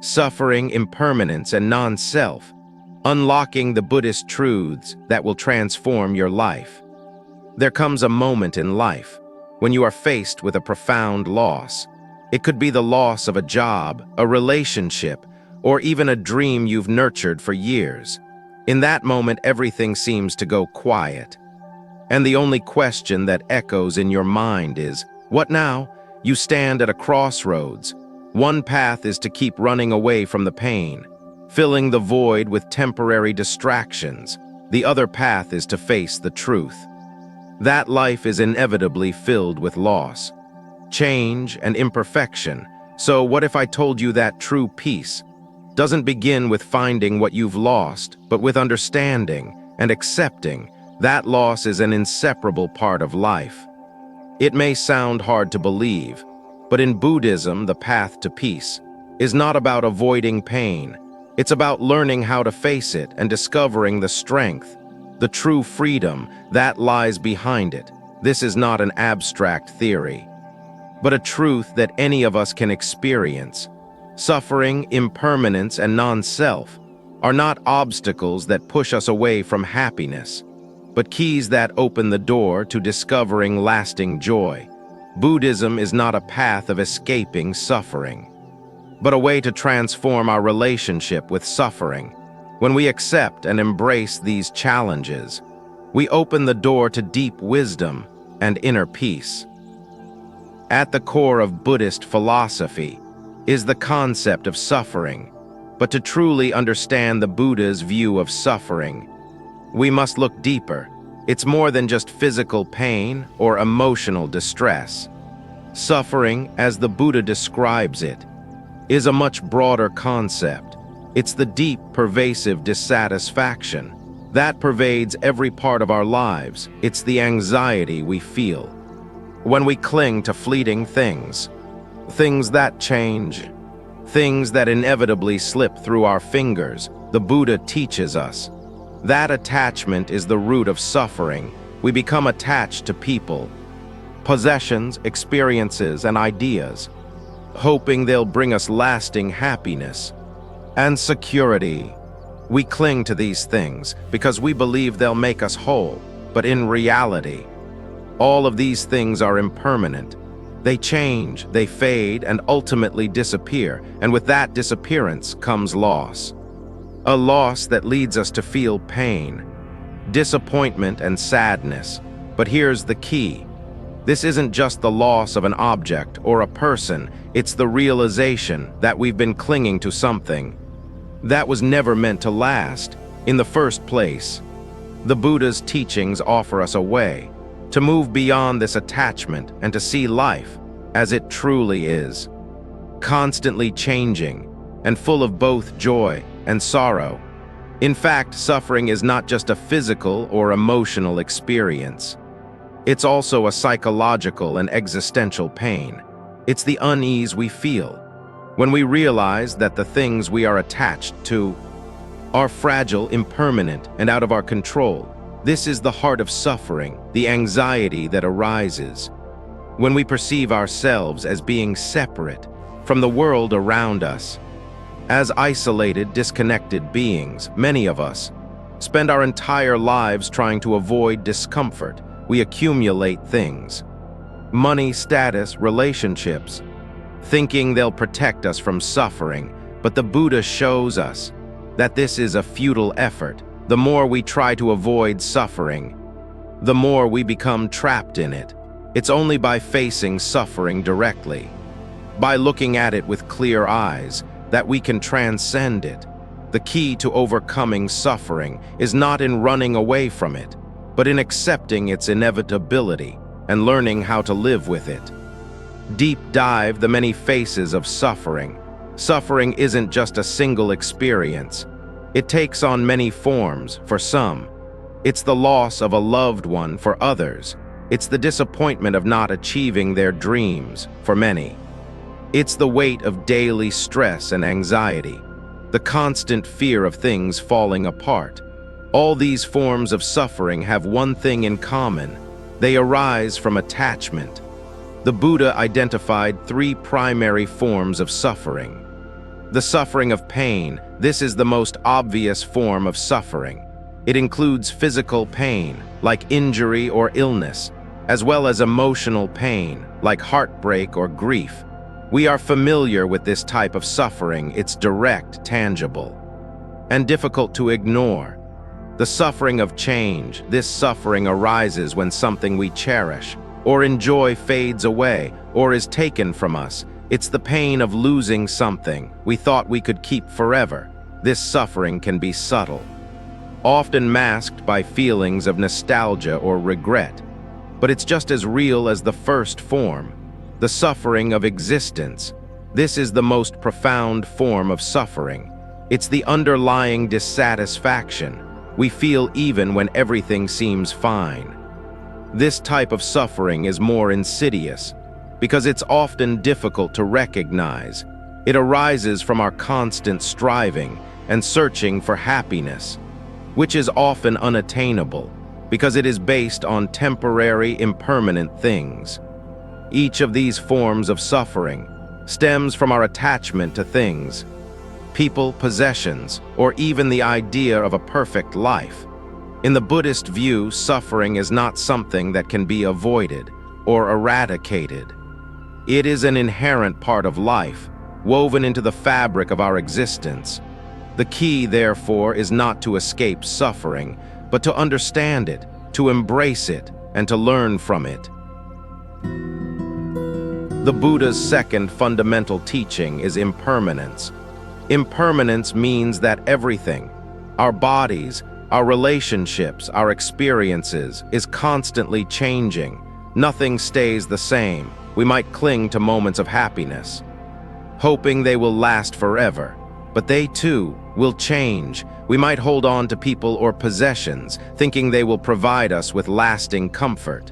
suffering, impermanence, and non-self, unlocking the Buddhist truths that will transform your life. There comes a moment in life when you are faced with a profound loss. It could be the loss of a job, a relationship, or even a dream you've nurtured for years. In that moment, everything seems to go quiet. And the only question that echoes in your mind is, what now? You stand at a crossroads. One path is to keep running away from the pain, filling the void with temporary distractions. The other path is to face the truth. That life is inevitably filled with loss, change, and imperfection. So what if I told you that true peace doesn't begin with finding what you've lost, but with understanding and accepting that loss is an inseparable part of life? It may sound hard to believe, but in Buddhism, the path to peace is not about avoiding pain. It's about learning how to face it and discovering the strength, the true freedom that lies behind it. This is not an abstract theory, but a truth that any of us can experience. Suffering, impermanence, and non-self are not obstacles that push us away from happiness, but keys that open the door to discovering lasting joy. Buddhism is not a path of escaping suffering, but a way to transform our relationship with suffering. When we accept and embrace these challenges, we open the door to deep wisdom and inner peace. At the core of Buddhist philosophy is the concept of suffering, but to truly understand the Buddha's view of suffering, we must look deeper. It's more than just physical pain or emotional distress. Suffering, as the Buddha describes it, is a much broader concept. It's the deep, pervasive dissatisfaction that pervades every part of our lives. It's the anxiety we feel when we cling to fleeting things, things that change, things that inevitably slip through our fingers. The Buddha teaches us that attachment is the root of suffering. We become attached to people, possessions, experiences, and ideas, hoping they'll bring us lasting happiness and security. We cling to these things because we believe they'll make us whole, but in reality, all of these things are impermanent. They change, they fade, and ultimately disappear, and with that disappearance comes loss. A loss that leads us to feel pain, disappointment, and sadness. But here's the key. This isn't just the loss of an object or a person, it's the realization that we've been clinging to something that was never meant to last in the first place. The Buddha's teachings offer us a way to move beyond this attachment and to see life as it truly is, constantly changing and full of both joy and sorrow. In fact, suffering is not just a physical or emotional experience. It's also a psychological and existential pain. It's the unease we feel when we realize that the things we are attached to are fragile, impermanent, and out of our control. This is the heart of suffering, the anxiety that arises when we perceive ourselves as being separate from the world around us. As isolated, disconnected beings, many of us spend our entire lives trying to avoid discomfort. We accumulate things, money, status, relationships, thinking they'll protect us from suffering. But the Buddha shows us that this is a futile effort. The more we try to avoid suffering, the more we become trapped in it. It's only by facing suffering directly, by looking at it with clear eyes, that we can transcend it. The key to overcoming suffering is not in running away from it, but in accepting its inevitability and learning how to live with it. Deep dive the many faces of suffering. Suffering isn't just a single experience. It takes on many forms. For some, it's the loss of a loved one. For others, it's the disappointment of not achieving their dreams. For many, it's the weight of daily stress and anxiety, the constant fear of things falling apart. All these forms of suffering have one thing in common. They arise from attachment. The Buddha identified three primary forms of suffering. The suffering of pain. This is the most obvious form of suffering. It includes physical pain, like injury or illness, as well as emotional pain, like heartbreak or grief. We are familiar with this type of suffering. It's direct, tangible, and difficult to ignore. The suffering of change. This suffering arises when something we cherish or enjoy fades away or is taken from us. It's the pain of losing something we thought we could keep forever. This suffering can be subtle, often masked by feelings of nostalgia or regret, but it's just as real as the first form, the suffering of existence. This is the most profound form of suffering. It's the underlying dissatisfaction we feel even when everything seems fine. This type of suffering is more insidious because it's often difficult to recognize. It arises from our constant striving and searching for happiness, which is often unattainable because it is based on temporary, impermanent things. Each of these forms of suffering stems from our attachment to things, people, possessions, or even the idea of a perfect life. In the Buddhist view, suffering is not something that can be avoided or eradicated. It is an inherent part of life, woven into the fabric of our existence. The key, therefore, is not to escape suffering, but to understand it, to embrace it, and to learn from it. The Buddha's second fundamental teaching is impermanence. Impermanence means that everything, our bodies, our relationships, our experiences, is constantly changing. Nothing stays the same. We might cling to moments of happiness, hoping they will last forever, but they too will change. We might hold on to people or possessions, thinking they will provide us with lasting comfort,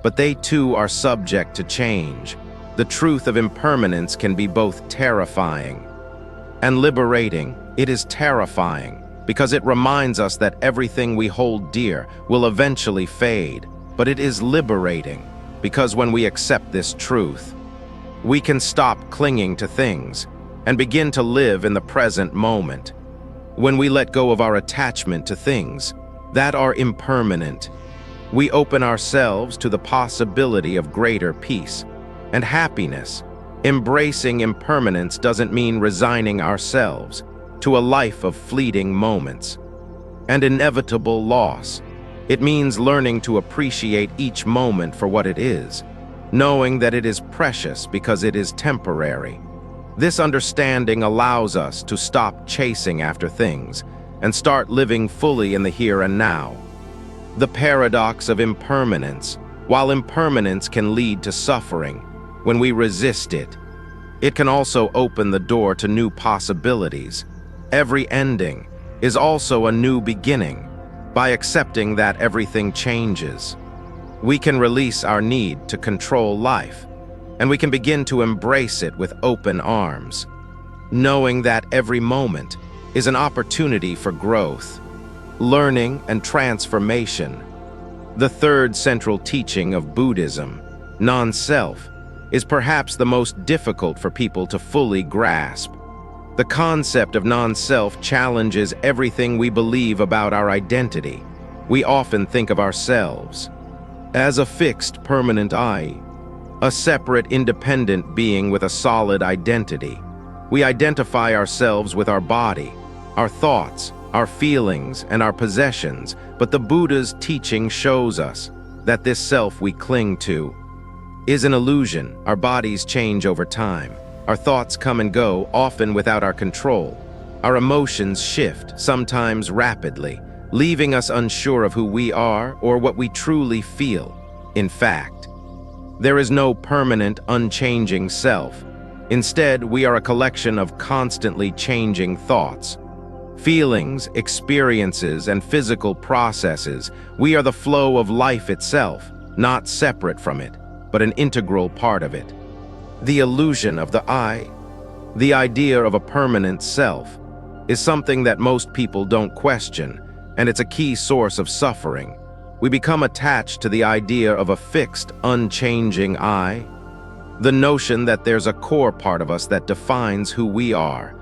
but they too are subject to change. The truth of impermanence can be both terrifying and liberating. It is terrifying because it reminds us that everything we hold dear will eventually fade, but it is liberating because when we accept this truth, we can stop clinging to things and begin to live in the present moment. When we let go of our attachment to things that are impermanent, we open ourselves to the possibility of greater peace and happiness. Embracing impermanence doesn't mean resigning ourselves to a life of fleeting moments and inevitable loss. It means learning to appreciate each moment for what it is, knowing that it is precious because it is temporary. This understanding allows us to stop chasing after things and start living fully in the here and now. The paradox of impermanence. While impermanence can lead to suffering, when we resist it, it can also open the door to new possibilities. Every ending is also a new beginning. By accepting that everything changes, we can release our need to control life, and we can begin to embrace it with open arms, knowing that every moment is an opportunity for growth, learning, and transformation. The third central teaching of Buddhism, non-self, is perhaps the most difficult for people to fully grasp. The concept of non-self challenges everything we believe about our identity. We often think of ourselves as a fixed, permanent I, a separate, independent being with a solid identity. We identify ourselves with our body, our thoughts, our feelings, and our possessions, but the Buddha's teaching shows us that this self we cling to is an illusion. Our bodies change over time. Our thoughts come and go, often without our control. Our emotions shift, sometimes rapidly, leaving us unsure of who we are or what we truly feel. In fact, there is no permanent, unchanging self. Instead, we are a collection of constantly changing thoughts, feelings, experiences, and physical processes. We are the flow of life itself, not separate from it, but an integral part of it. The illusion of the I, the idea of a permanent self, is something that most people don't question, and it's a key source of suffering. We become attached to the idea of a fixed, unchanging I, the notion that there's a core part of us that defines who we are.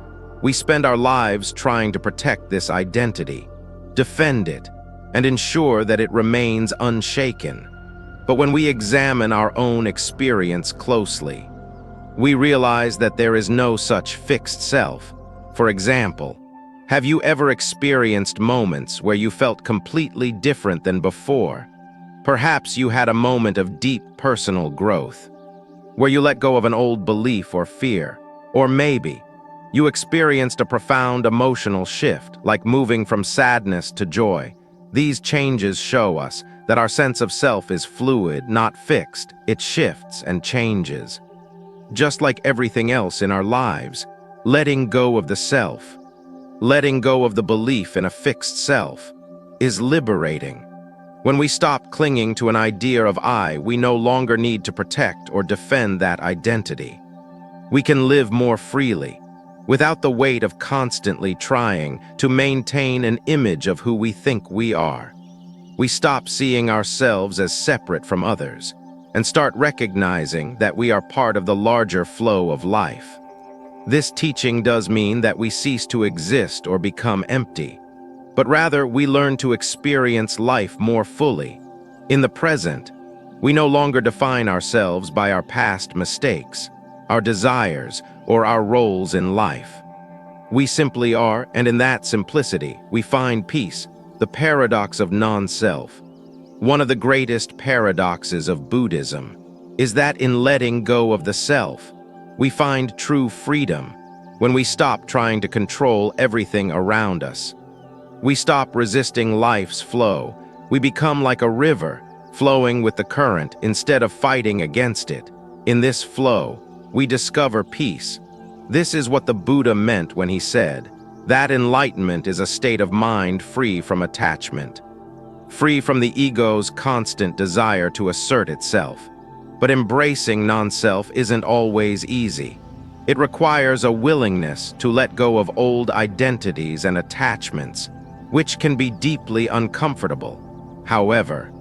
We spend our lives trying to protect this identity, defend it, and ensure that it remains unshaken. But when we examine our own experience closely, we realize that there is no such fixed self. For example, have you ever experienced moments where you felt completely different than before? Perhaps you had a moment of deep personal growth, where you let go of an old belief or fear, or maybe you experienced a profound emotional shift, like moving from sadness to joy. These changes show us that our sense of self is fluid, not fixed. It shifts and changes. Just like everything else in our lives, letting go of the self, letting go of the belief in a fixed self, is liberating. When we stop clinging to an idea of I, we no longer need to protect or defend that identity. We can live more freely, without the weight of constantly trying to maintain an image of who we think we are. We stop seeing ourselves as separate from others and start recognizing that we are part of the larger flow of life. This teaching does mean that we cease to exist or become empty, but rather we learn to experience life more fully. In the present, we no longer define ourselves by our past mistakes, our desires, or our roles in life. We simply are, and in that simplicity, we find peace, the paradox of non-self. One of the greatest paradoxes of Buddhism is that in letting go of the self, we find true freedom. When we stop trying to control everything around us, we stop resisting life's flow. We become like a river, flowing with the current instead of fighting against it. In this flow, we discover peace. This is what the Buddha meant when he said that enlightenment is a state of mind free from attachment, free from the ego's constant desire to assert itself. But embracing non-self isn't always easy. It requires a willingness to let go of old identities and attachments, which can be deeply uncomfortable. However,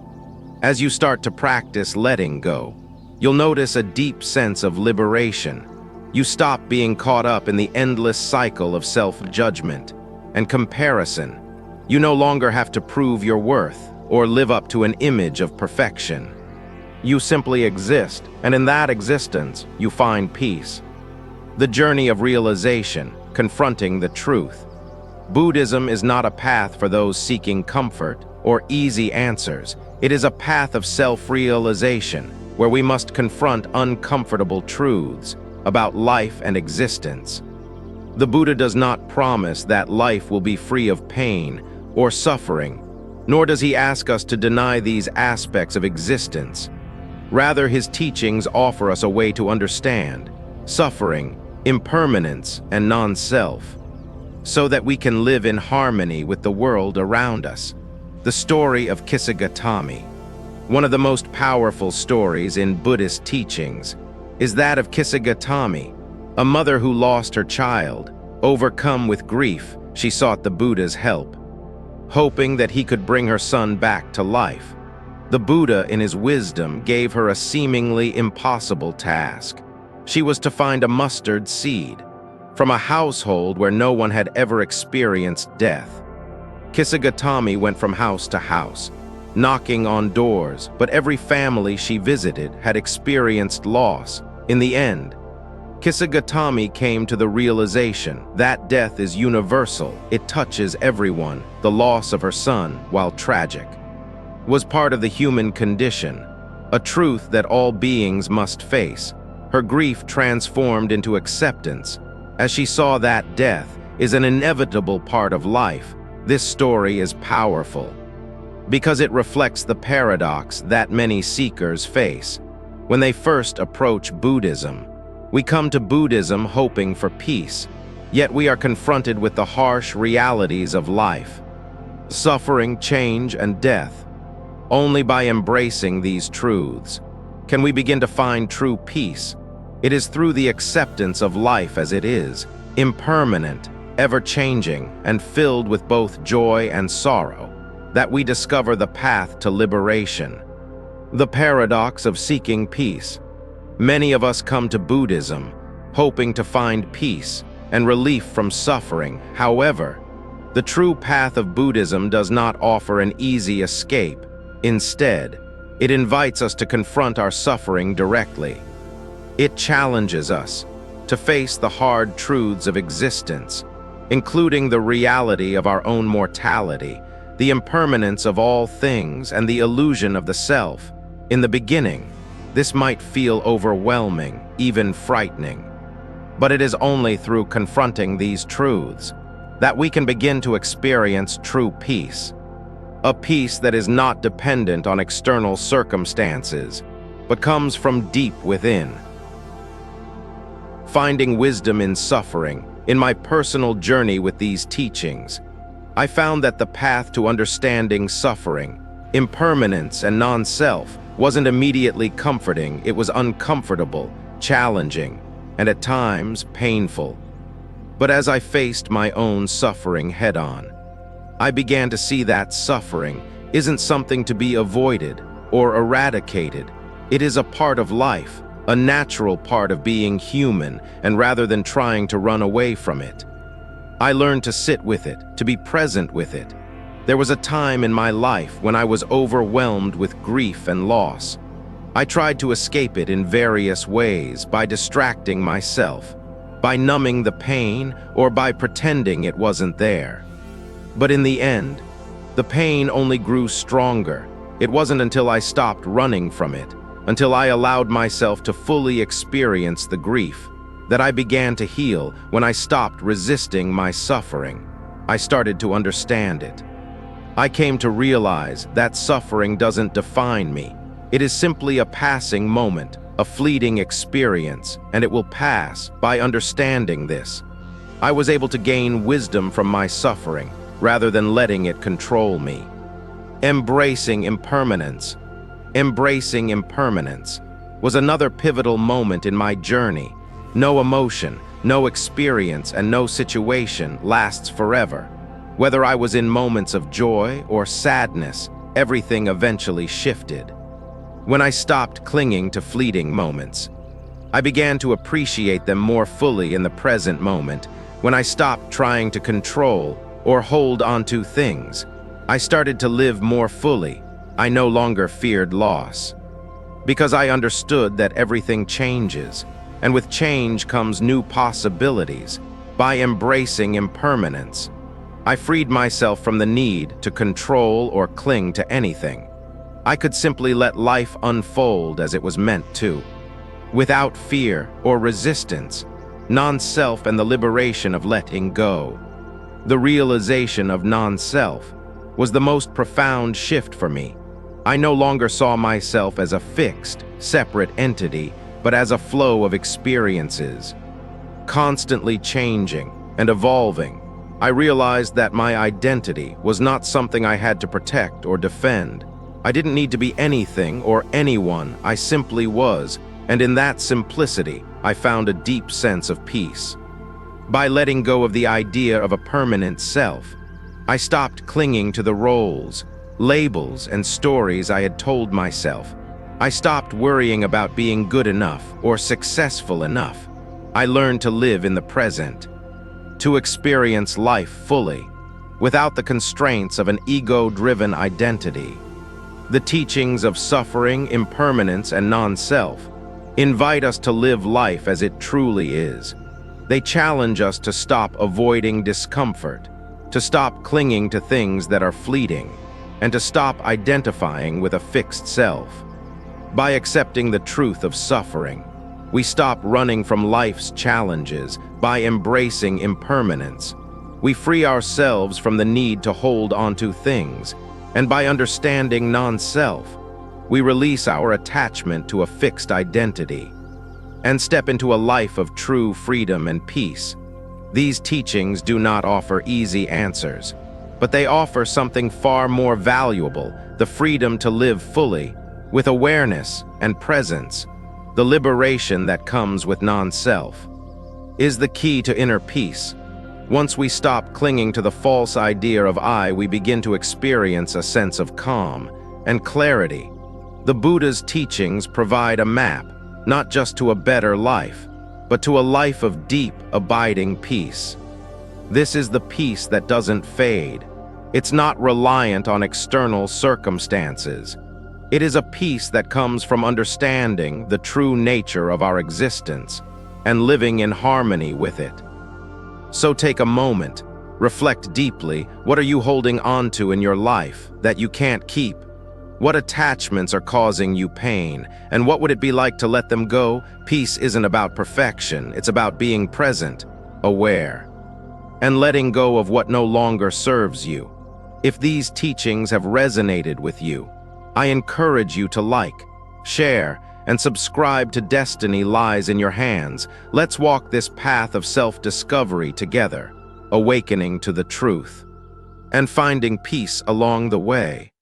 as you start to practice letting go, you'll notice a deep sense of liberation. You stop being caught up in the endless cycle of self-judgment and comparison. You no longer have to prove your worth or live up to an image of perfection. You simply exist, and in that existence, you find peace. The journey of realization, confronting the truth. Buddhism is not a path for those seeking comfort or easy answers. It is a path of self-realization, where we must confront uncomfortable truths about life and existence. The Buddha does not promise that life will be free of pain or suffering, nor does he ask us to deny these aspects of existence. Rather, his teachings offer us a way to understand suffering, impermanence, and non-self, so that we can live in harmony with the world around us. The story of Kisagatami, one of the most powerful stories in Buddhist teachings, is that of Kisagatami, a mother who lost her child. Overcome with grief, she sought the Buddha's help, hoping that he could bring her son back to life. The Buddha, in his wisdom, gave her a seemingly impossible task. She was to find a mustard seed from a household where no one had ever experienced death. Kisagatami went from house to house, knocking on doors, but every family she visited had experienced loss. In the end, Kisagatami came to the realization that death is universal. It touches everyone. The loss of her son, while tragic, was part of the human condition, a truth that all beings must face. Her grief transformed into acceptance as she saw that death is an inevitable part of life. This story is powerful because it reflects the paradox that many seekers face. When they first approach Buddhism, we come to Buddhism hoping for peace, yet we are confronted with the harsh realities of life, suffering, change, and death. Only by embracing these truths can we begin to find true peace. It is through the acceptance of life as it is, impermanent, ever-changing, and filled with both joy and sorrow, that we discover the path to liberation. The paradox of seeking peace. Many of us come to Buddhism hoping to find peace, and relief from suffering. However, the true path of Buddhism does not offer an easy escape. Instead, it invites us to confront our suffering directly. It challenges us to face the hard truths of existence, including the reality of our own mortality, the impermanence of all things, and the illusion of the self. In the beginning, this might feel overwhelming, even frightening. But it is only through confronting these truths that we can begin to experience true peace. A peace that is not dependent on external circumstances, but comes from deep within. Finding wisdom in suffering, in my personal journey with these teachings, I found that the path to understanding suffering, impermanence, and non-self wasn't immediately comforting. It was uncomfortable, challenging, and at times painful. But as I faced my own suffering head-on, I began to see that suffering isn't something to be avoided or eradicated. It is a part of life, a natural part of being human, and rather than trying to run away from it, I learned to sit with it, to be present with it. There was a time in my life when I was overwhelmed with grief and loss. I tried to escape it in various ways, by distracting myself, by numbing the pain, or by pretending it wasn't there. But in the end, the pain only grew stronger. It wasn't until I stopped running from it, until I allowed myself to fully experience the grief, that I began to heal. When I stopped resisting my suffering, I started to understand it. I came to realize that suffering doesn't define me. It is simply a passing moment, a fleeting experience, and it will pass. By understanding this, I was able to gain wisdom from my suffering, rather than letting it control me. Embracing impermanence. Embracing impermanence was another pivotal moment in my journey. No emotion, no experience, and no situation lasts forever. Whether I was in moments of joy or sadness, everything eventually shifted. When I stopped clinging to fleeting moments, I began to appreciate them more fully in the present moment. When I stopped trying to control or hold onto things, I started to live more fully. I no longer feared loss, because I understood that everything changes, and with change comes new possibilities. By embracing impermanence, I freed myself from the need to control or cling to anything. I could simply let life unfold as it was meant to, without fear or resistance, non-self, and the liberation of letting go. The realization of non-self was the most profound shift for me. I no longer saw myself as a fixed, separate entity, but as a flow of experiences, constantly changing and evolving. I realized that my identity was not something I had to protect or defend. I didn't need to be anything or anyone. I simply was, and in that simplicity, I found a deep sense of peace. By letting go of the idea of a permanent self, I stopped clinging to the roles, labels, and stories I had told myself. I stopped worrying about being good enough or successful enough. I learned to live in the present, to experience life fully, without the constraints of an ego-driven identity. The teachings of suffering, impermanence, and non-self invite us to live life as it truly is. They challenge us to stop avoiding discomfort, to stop clinging to things that are fleeting, and to stop identifying with a fixed self. By accepting the truth of suffering, we stop running from life's challenges. By embracing impermanence, we free ourselves from the need to hold onto things, and by understanding non-self, we release our attachment to a fixed identity and step into a life of true freedom and peace. These teachings do not offer easy answers, but they offer something far more valuable: the freedom to live fully, with awareness and presence. The liberation that comes with non-self is the key to inner peace. Once we stop clinging to the false idea of I, we begin to experience a sense of calm and clarity. The Buddha's teachings provide a map, not just to a better life, but to a life of deep, abiding peace. This is the peace that doesn't fade. It's not reliant on external circumstances. It is a peace that comes from understanding the true nature of our existence and living in harmony with it. So take a moment, reflect deeply. What are you holding on to in your life that you can't keep? What attachments are causing you pain? And what would it be like to let them go? Peace isn't about perfection. It's about being present, aware, and letting go of what no longer serves you. If these teachings have resonated with you, I encourage you to like, share, and subscribe to Destiny Lies in Your Hands. Let's walk this path of self-discovery together, awakening to the truth, and finding peace along the way.